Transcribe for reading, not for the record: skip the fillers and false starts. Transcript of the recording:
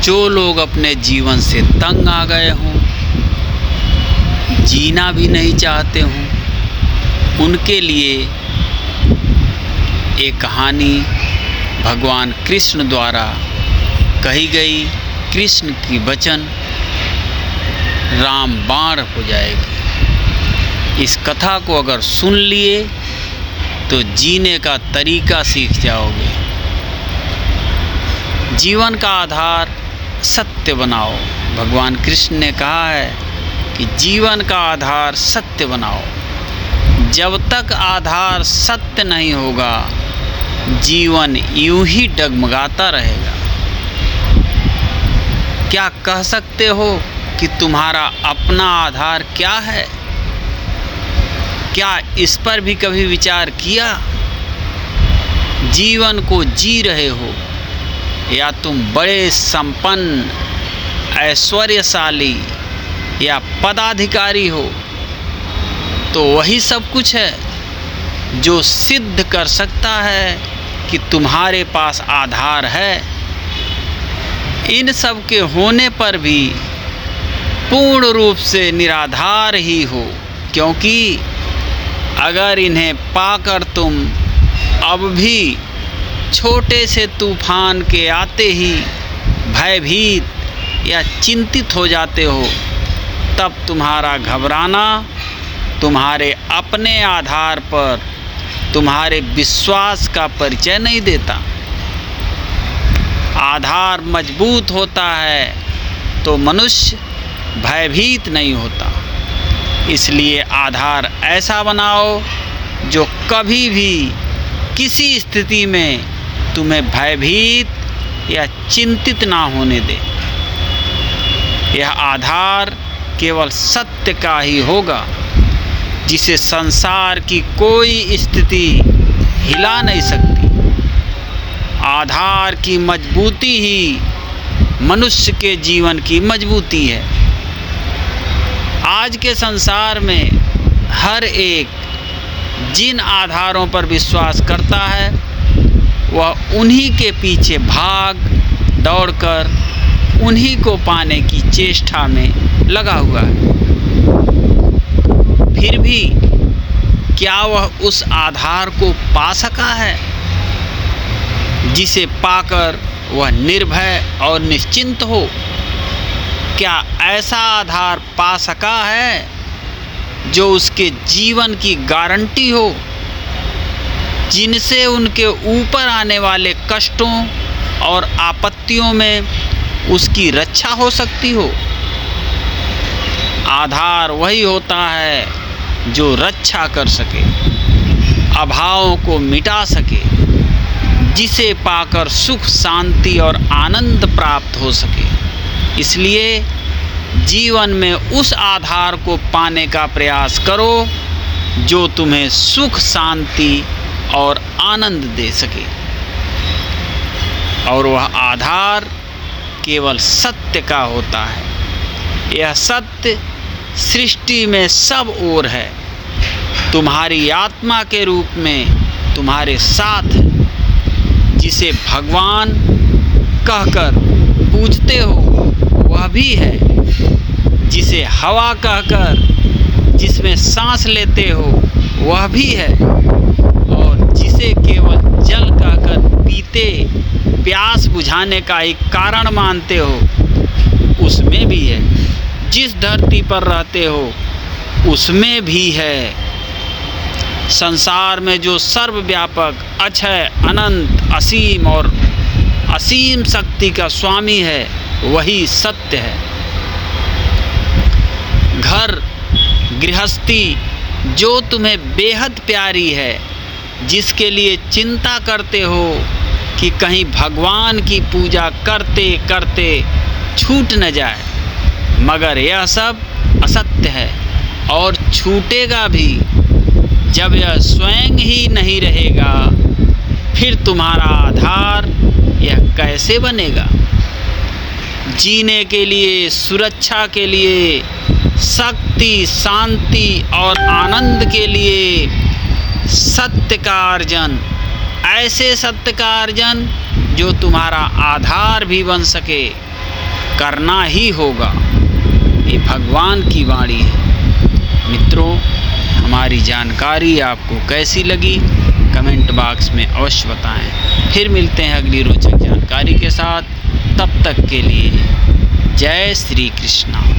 जो लोग अपने जीवन से तंग आ गए हों, जीना भी नहीं चाहते हों, उनके लिए एक कहानी भगवान कृष्ण द्वारा कही गई, कृष्ण की वचन रामबाण हो जाएगी। इस कथा को अगर सुन लिए तो जीने का तरीका सीख जाओगे। जीवन का आधार सत्य बनाओ। भगवान कृष्ण ने कहा है कि जीवन का आधार सत्य बनाओ। जब तक आधार सत्य नहीं होगा, जीवन यूं ही डगमगाता रहेगा। क्या कह सकते हो कि तुम्हारा अपना आधार क्या है? क्या इस पर भी कभी विचार किया? जीवन को जी रहे हो या तुम बड़े संपन्न, ऐश्वर्यशाली या पदाधिकारी हो, तो वही सब कुछ है जो सिद्ध कर सकता है कि तुम्हारे पास आधार है। इन सब के होने पर भी पूर्ण रूप से निराधार ही हो, क्योंकि अगर इन्हें पाकर तुम अब भी छोटे से तूफान के आते ही भयभीत या चिंतित हो जाते हो, तब तुम्हारा घबराना तुम्हारे अपने आधार पर तुम्हारे विश्वास का परिचय नहीं देता। आधार मजबूत होता है तो मनुष्य भयभीत नहीं होता। इसलिए आधार ऐसा बनाओ जो कभी भी किसी स्थिति में तुम्हें भयभीत या चिंतित ना होने दे। यह आधार केवल सत्य का ही होगा, जिसे संसार की कोई स्थिति हिला नहीं सकती। आधार की मजबूती ही मनुष्य के जीवन की मजबूती है। आज के संसार में हर एक जिन आधारों पर विश्वास करता है, वह उन्हीं के पीछे भाग दौड़कर उन्हीं को पाने की चेष्टा में लगा हुआ है। फिर भी क्या वह उस आधार को पा सका है जिसे पाकर वह निर्भय और निश्चिंत हो? क्या ऐसा आधार पा सका है जो उसके जीवन की गारंटी हो, जिनसे उनके ऊपर आने वाले कष्टों और आपत्तियों में उसकी रक्षा हो सकती हो? आधार वही होता है जो रक्षा कर सके, अभावों को मिटा सके, जिसे पाकर सुख, शांति और आनंद प्राप्त हो सके। इसलिए जीवन में उस आधार को पाने का प्रयास करो जो तुम्हें सुख, शांति और आनंद दे सके। और वह आधार केवल सत्य का होता है। यह सत्य सृष्टि में सब ओर है, तुम्हारी आत्मा के रूप में तुम्हारे साथ है। जिसे भगवान कहकर पूजते हो वह भी है, जिसे हवा कहकर जिसमें सांस लेते हो वह भी है, और जिसे केवल जल कहकर पीते प्यास बुझाने का एक कारण मानते हो उसमें भी है। जिस धरती पर रहते हो उसमें भी है। संसार में जो सर्वव्यापक, अक्षय, अनंत, असीम और असीम शक्ति का स्वामी है वही सत्य है। घर गृहस्थी जो तुम्हें बेहद प्यारी है, जिसके लिए चिंता करते हो कि कहीं भगवान की पूजा करते करते छूट न जाए, मगर यह सब असत्य है और छूटेगा भी जब यह स्वयं ही नहीं रहेगा। फिर तुम्हारा आधार यह कैसे बनेगा? जीने के लिए, सुरक्षा के लिए, शक्ति, शांति और आनंद के लिए सत्य का अर्जन, ऐसे सत्य का अर्जन जो तुम्हारा आधार भी बन सके, करना ही होगा। ये भगवान की वाणी है। मित्रों, हमारी जानकारी आपको कैसी लगी कमेंट बॉक्स में अवश्य बताएं। फिर मिलते हैं अगली रोचक जानकारी के साथ। तब तक के लिए जय श्री कृष्णा।